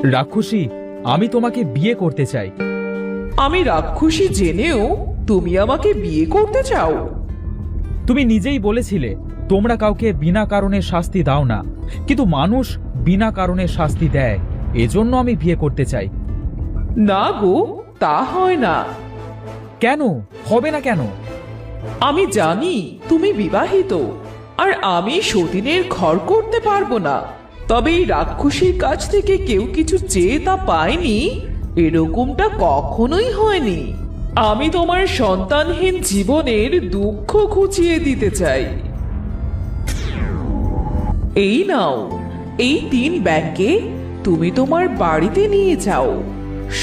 রাক্ষসী, আমি তোমাকে বিয়ে করতে চাই। আমি রাক্ষসী জেনেও তুমি আমাকে বিয়ে করতে চাও? তুমি নিজেই বলেছিলে তোমরা কাউকে বিনা কারণে শাস্তি দাও না, কিন্তু মানুষ বিনা কারণে শাস্তি দেয়। এজন্য আমি বিয়ে করতে চাই। না গো, তা হয় না। কেন হবে না? কেন? আমি জানি তুমি বিবাহিত, আর আমি সতীনের ঘর করতে পারবো না। তবে এই রাক্ষসীর কাছ থেকে কেউ কিছু চেয়ে তা পায়নি, এরকমটা কখনোই হয়নি। আমি তোমার সন্তানহীন জীবনের দুঃখ ঘুচিয়ে দিতে চাই। এই নাও, এই 3 ব্যাংকে তুমি তোমার বাড়িতে নিয়ে যাও।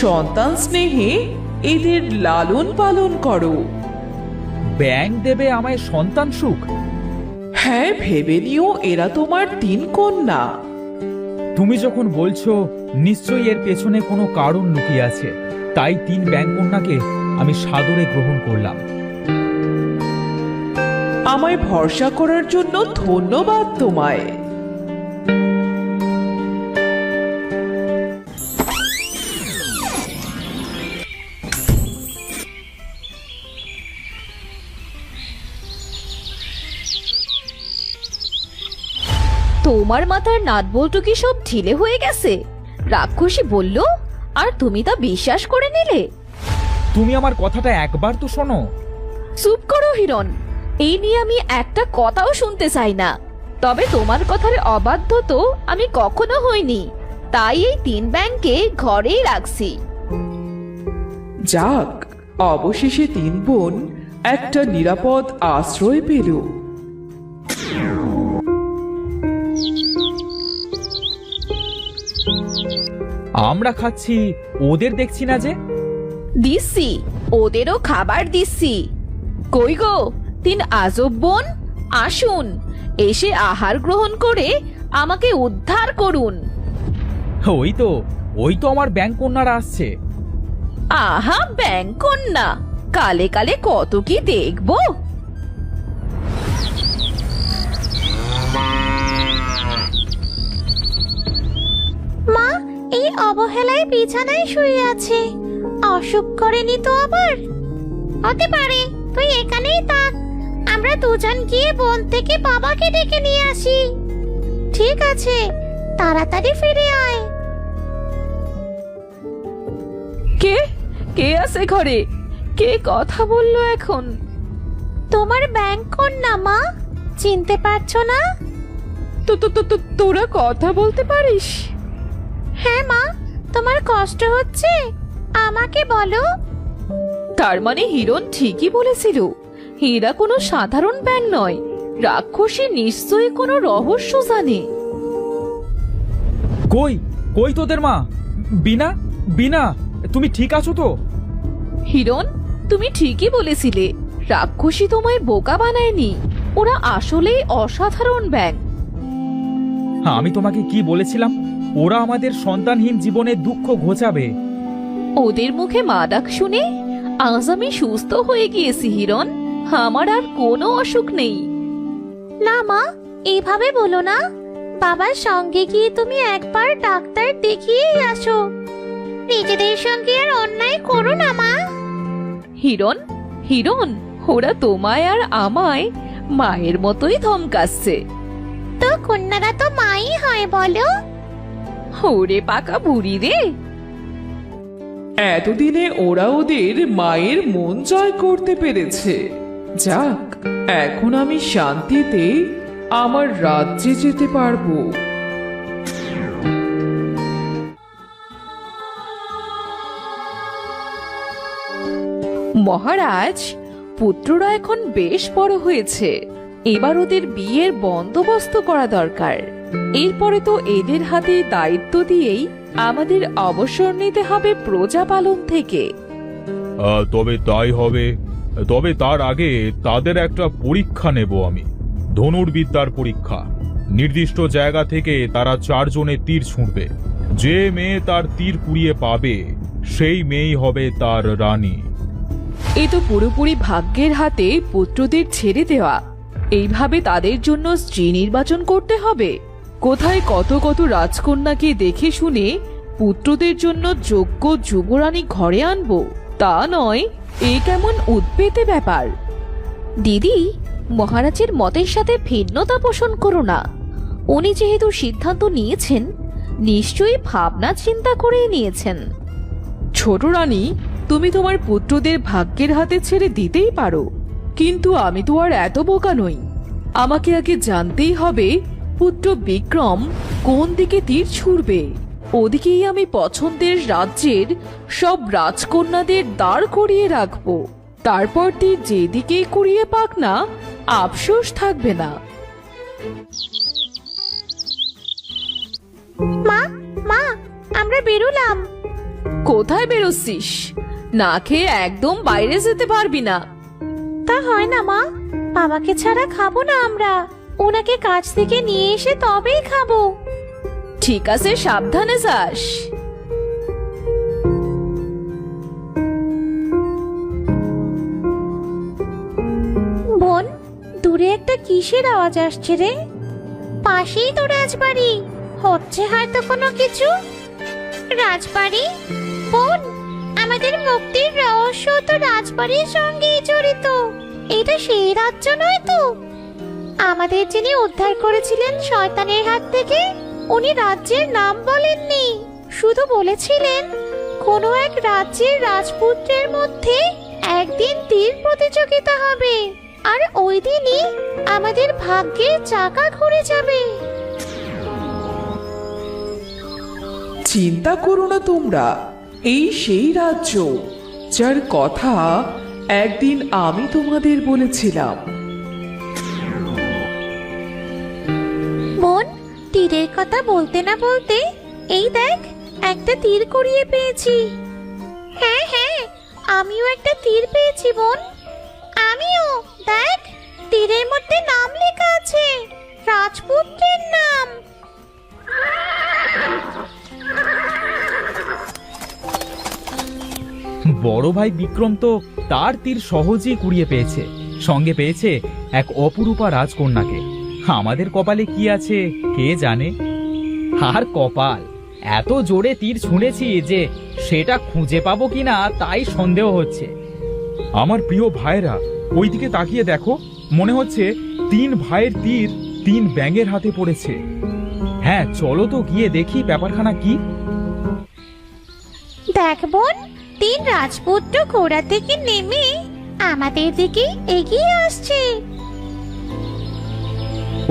সন্তান স্নেহে এদের লালন পালন করো। ব্যাংক দেবে আমায় সন্তান সুখ? হ্যাঁ, ভেবে নিও এরা তোমার 3 কন্যা। তুমি যখন বলছো, নিশ্চয়ই এর পেছনে কোনো কারণ লুকিয়ে আছে। তাই 3 ব্যাংক কন্যাকে আমি সাদরে গ্রহণ করলাম। আমায় ভরসা করার জন্য ধন্যবাদ তোমায়। তোমার মাথার নাট বল্টু কি সব ঢিলে হয়ে গেছে? রাক্ষসী বলল, আর তুমি তা বিশ্বাস করে নিলে? তুমি আমার কথাটা একবার তো শোনো। চুপ করো হিরণ, এই নিয়ে আমি একটা কথাও শুনতে চাই না। তবে তোমার কথার অবাধ্য তো আমি কখনো হইনি, তাই এই 3 ব্যাংকে ঘরেই রাখছি। যাক, অবশেষে 3 বোন একটা নিরাপদ আশ্রয় পেল। আমরা খাচ্ছি, ওদের দেখছি না যে। দিচ্ছি, ওদেরও খাবার দিচ্ছি। কই গো 3 আজব বোন, আসুন, এসে আহার গ্রহণ করে আমাকে উদ্ধার করুন। ওই তো আমার ব্যাংক কন্যারা আসছে। আহা, ব্যাংক কন্যা, কালে কালে কত কি দেখবো। মা এই অবহেলায় বিছানায় শুয়ে আছে, অসুখ করেনি তো আবার? হতে পারে, তুই এখানেই থাক, আমরা দুজন গিয়ে বোন থেকে বাবাকে ডেকে নিয়ে আসি। ঠিক আছে, তাড়াতাড়ি ফিরে আয়। কে কে আছে ঘরে? কে কথা বললো এখন? তোমার ব্যাংক কন্যা মা, চিনতে পারছো না? তোরা কথা বলতে পারিস? হ্যাঁ মা, তোমার কষ্ট হচ্ছে, আমাকে বলো। তার মানে হিরণ ঠিকই বলেছিল, হীরা কোনো সাধারণ ব্যাঙ নয়, রাক্ষসী নিশ্চয়ই কোনো রহস্য জানে। কই কই তোদের মা? বিনা, বিনা, তুমি ঠিক আছো তো? হিরণ, তুমি ঠিকই বলেছিলে, রাক্ষসী তোমায় বোকা বানায়নি, ওরা আসলেই অসাধারণ ব্যাঙ। আমি তোমাকে কি বলেছিলাম? ওরা আমাদের সন্তানহীন জীবনের দুঃখ ঘোচাবে। ওদের মুখে মা ডাক শুনে আজ আমি সুস্থ হয়ে গিয়েছি হিরণ, আমার আর কোনো অসুখ নেই। না মা, এইভাবে বলো না, বাবার সঙ্গে গিয়ে তুমি একবার ডাক্তার দেখিয়েই আসো। নিজেদের সঙ্গে আর অন্যায় করো না মা। হিরণ, হিরণ, ওরা তোমায় আর আমায় মায়ের মতোই ধমকাচ্ছে। তো কন্যারা তো মাই হয় বলো। ওরে পাকা বুড়ি রে! এতদিনে ওরা ওদের মায়ের মন জয় করতে পেরেছে। যাক, এখন আমি শান্তিতে আমার রাজ্যে যেতে পারবো। মহারাজ, পুত্ররা এখন বেশ বড় হয়েছে, এবার ওদের বিয়ের বন্দোবস্ত করা দরকার। এরপরে তো এদের হাতে দায়িত্ব দিয়েই আমাদের অবসর নিতে হবে প্রজা পালন থেকে। তবে তাই হবে। তবে তার আগে তাদের একটা পরীক্ষা নেব আমি, ধনুর্বিদ্যার পরীক্ষা। নির্দিষ্ট জায়গা থেকে তারা 4 জনে তীর ছুঁড়বে। যে মেয়ে তার তীর কুড়িয়ে পাবে সেই মেয়েই হবে তার রানী। এ তো পুরোপুরি ভাগ্যের হাতে পুত্রদের ছেড়ে দেওয়া। এইভাবে তাদের জন্য স্ত্রী নির্বাচন করতে হবে। কোথায় কত কত রাজকন্যাকে দেখে শুনে পুত্রদের জন্য যোগ্য যুবরানী ঘরে আনবো তা নয়, এ কেমন উৎপেতে ব্যাপার। দিদি, মহারাজের মতের সাথে ভিন্নতা পোষণ করো না। উনি যেহেতু সিদ্ধান্ত নিয়েছেন, নিশ্চয়ই ভাবনা চিন্তা করেই নিয়েছেন। ছোট রানী, তুমি তোমার পুত্রদের ভাগ্যের হাতে ছেড়ে দিতেই পারো, কিন্তু আমি তো আর এত বোকা নই। আমাকে আগে জানতেই হবে পুত্র বিক্রম কোন দিকে তীর ছুড়বে। ওদিকেই আমি পছন্দের রাজ্যের সব রাজকন্যাদের দাঁড় করিয়ে রাখবো। তারপর তীর যেদিকেই কুড়িয়ে পাক না, আফসোস থাকবে না। মা, মা, আমরা বেরোলাম। কোথায় বেরোচ্ছিস? না খেয়ে একদম বাইরে যেতে পারবি না। তা হয় না মা, বাবাকে ছাড়া খাবো না আমরা। ওনাকে কাছ থেকে নিয়ে এসে তবেই খাবো। ঠিক আছে, সাবধানে যাস। বোন, দূরে একটা কিসের আওয়াজ আসছে রে? পাশেই তো রাজবাড়ি, হচ্ছে হয়তো কোনো কিছু। রাজবাড়ি? বোন, আমাদের মুক্তির রহস্য তো রাজবাড়ির সঙ্গেই জড়িত। এটা সেই রাজ্য নয় তো? আমাদের যিনি উদ্ধার করেছিলেন শয়তানের হাত থেকে, উনি রাজ্যের নাম বলেননি, শুধু বলেছিলেন কোনো এক রাজ্যের রাজপুত্রের মধ্যে একদিন তীর প্রতিযোগিতা হবে, আর ওই দিনই আমাদের ভাগ্যের চাকা ঘুরে যাবে। চিন্তা করো না তোমরা, এই সেই রাজ্য যার কথা একদিন আমি তোমাদের বলেছিলাম। বোন, তীরের কথা বলতে না বলতে এই দেখ, একটা তীর কুড়িয়ে পেয়েছি। হ্যাঁ হ্যাঁ, আমিও একটা তীর পেয়েছি বোন। আমিও। দেখ, তীরের মধ্যে নাম লেখা আছে, রাজপুত্রের নাম। বড় ভাই বিক্রম তো তার তীর সহজেই কুড়িয়ে পেয়েছে, সঙ্গে পেয়েছে এক অপরূপা রাজকন্যাকে। আমাদের কপালে কি আছে কে জানে। আর কপাল, এত জোরে তীর ছুঁড়েছি যে সেটা খুঁজে পাবো কিনা তাই সন্দেহ হচ্ছে। আমার প্রিয় ভাইরা, ওইদিকে তাকিয়ে দেখো, মনে হচ্ছে 3 ভাইয়ের তীর 3 ব্যাঙের হাতে পড়েছে। হ্যাঁ, চলো তো গিয়ে দেখি ব্যাপারখানা কি। দেখ বোন, 3 রাজপুত্র ঘোড়া থেকে নেমে আমাদের দিকে এগিয়ে আসছে।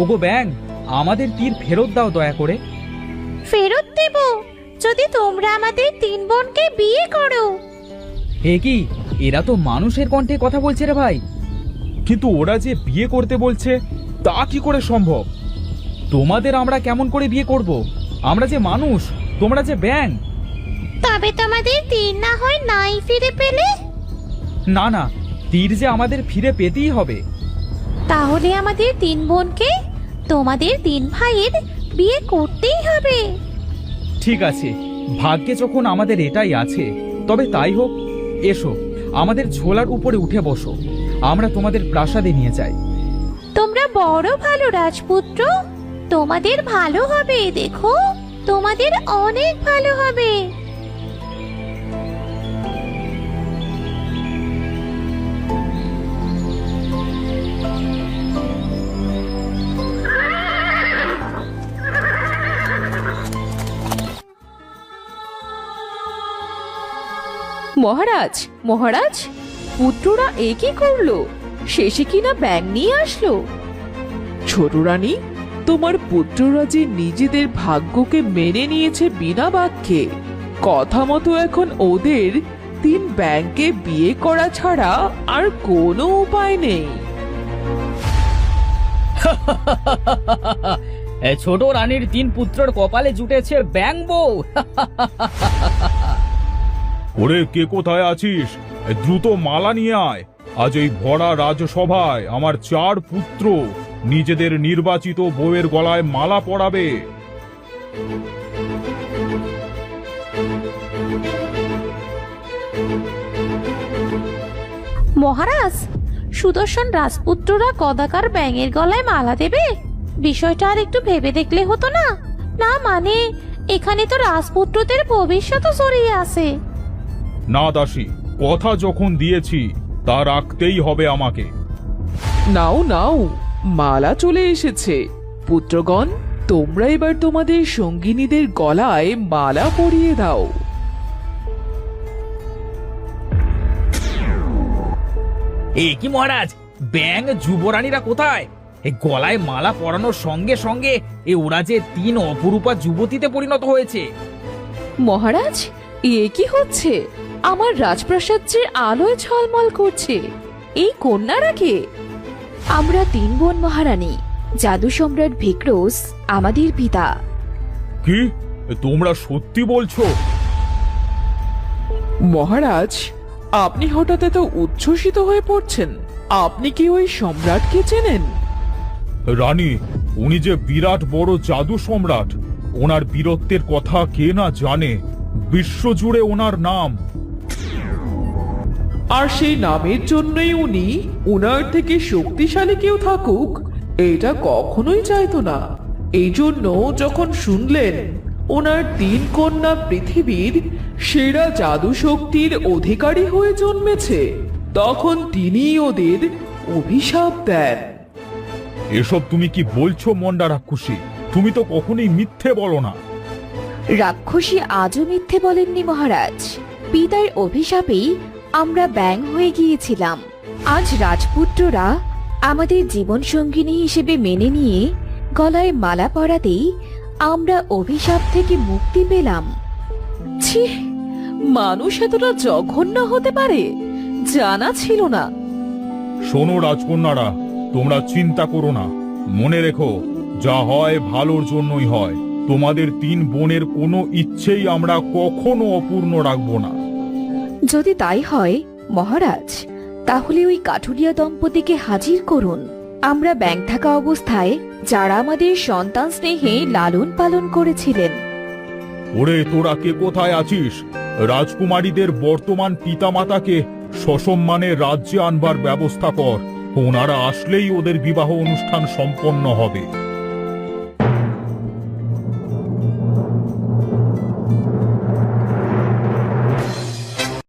ওগো ব্যাং, আমাদের তীর ফেরত দাও দয়া করে। ফেরত দেব যদি তোমরা আমাদের 3 বোনকে বিয়ে করো। এ কি, এরা তো মানুষের কণ্ঠে কথা বলছে রে ভাই। কিন্তু ওরা যে বিয়ে করতে বলছে তা কি করে সম্ভব? তোমাদের আমরা কেমন করে বিয়ে করব? আমরা যে মানুষ, তোমরা যে ব্যাং। তবে তোমাদের তীর না হয় নাই ফিরে পেলে? না না, তীর যে আমাদের ফিরে পেতেই হবে। তাহলে আমাদের 3 বোনকে তোমাদের 3 ভাইয়ের বিয়ে করতেই হবে। ঠিক আছে, ভাগ্যে যখন আমাদের এটাই আছে তবে তাই হোক। এসো, আমাদের ঝোলার উপরে উঠে বসো, আমরা তোমাদের প্রাসাদে নিয়ে যাই। তোমরা বড় ভালো রাজপুত্র, তোমাদের ভালো হবে, দেখো তোমাদের অনেক ভালো হবে। মহারাজ, মহারাজ, পুত্ররা এ কি করলো? শেষে কিনা ব্যাং নিয়ে আসলো। ছোট রানী, তোমার পুত্ররা যে নিজেদের ভাগ্যকে মেনে নিয়েছে বিনা বাক্যে, কথা মতো এখন ওদের 3 ব্যাংকে বিয়ে করা ছাড়া আর কোনো উপায় নেই। ছোট রানীর 3 পুত্রের কপালে জুটেছে ব্যাং বউ। ওরে, কে কোথায় আছিস? দ্রুত মালা নিয়ে আয়। আজ এই ভরা রাজসভায় আমার 4 পুত্র নিজেদের নির্বাচিত বউয়ের গলায় মালা পরাবে। মহারাজ, সুদর্শন রাজপুত্ররা কদাকার ব্যাঙের গলায় মালা দেবে? বিষয়টা আর একটু ভেবে দেখলে হতো না? না মানে, এখানে তো রাজপুত্রদের ভবিষ্যৎ জড়িয়ে আছে। না দাসী, কথা যখন দিয়েছি তা রাখতেই হবে আমাকে। নাও নাও, মালা চলে এসেছে। পুত্রগণ, তোমরা এবার তোমাদের সঙ্গিনীদের গলায় মালা পরিয়ে দাও। এ কি মহারাজ, ব্যাং যুবরানীরা কোথায়? এই গলায় মালা পরানোর সঙ্গে সঙ্গে ওরা যে 3 অপরূপা যুবতীতে পরিণত হয়েছে। মহারাজ, এ কি হচ্ছে? আমার রাজপ্রাসাদ যে আলোয় ঝলমল করছে। এই কন্যারা কে? আমরা 3 বোন মহারানী। জাদু সম্রাট ভিক্রোস আমাদের পিতা। কি তোমরা সত্যি বলছো? মহারাজ, আপনি হঠাৎ এত উচ্ছ্বসিত হয়ে পড়ছেন। আপনি কি ওই সম্রাটকে চেনেন? রানী, উনি যে বিরাট বড় জাদু সম্রাট। ওনার বীরত্বের কথা কে না জানে। বিশ্বজুড়ে ওনার নাম। আর সেই নামের জন্যই উনি ওনার থেকে শক্তিশালী কেউ থাকুক এটা কখনোই চাইতো না। এই জন্য যখন শুনলেন ওনার 3 কন্যা পৃথিবীর সেরা জাদু শক্তির অধিকারী হয়ে জন্মেছে, তখন তিনি ওদের অভিশাপ দেন। এসব তুমি কি বলছো মন্ডা রাক্ষসী? তুমি তো কখনোই মিথ্যে বলো না। রাক্ষসী আজও মিথ্যে বলেননি মহারাজ। পিতার অভিশাপেই আমরা ব্যাং হয়ে গিয়েছিলাম। আজ রাজপুত্ররা আমাদের জীবন সঙ্গিনী হিসেবে মেনে নিয়ে গলায় মালা পরাতেই আমরা অভিশাপ থেকে মুক্তি পেলাম। ছি, মানুষ এতটা জঘন্য হতে পারে জানা ছিল না। শোনো রাজকন্যারা, তোমরা চিন্তা করো না। মনে রেখো, যা হয় ভালোর জন্যই হয়। তোমাদের 3 বোনের কোনো ইচ্ছেই আমরা কখনো অপূর্ণ রাখবো না। যদি তাই হয় মহারাজ, তাহলে ওই কাঠুরিয়া দম্পতিকে হাজির করুন। আমরা ব্যাং থাকা অবস্থায় যারা আমাদের সন্তান স্নেহে লালন পালন করেছিলেন। ওরে, তোরা কে কোথায় আছিস? রাজকুমারীদের বর্তমান পিতামাতাকে সসম্মানে রাজ্যে আনবার ব্যবস্থা কর। ওনারা আসলেই ওদের বিবাহ অনুষ্ঠান সম্পন্ন হবে।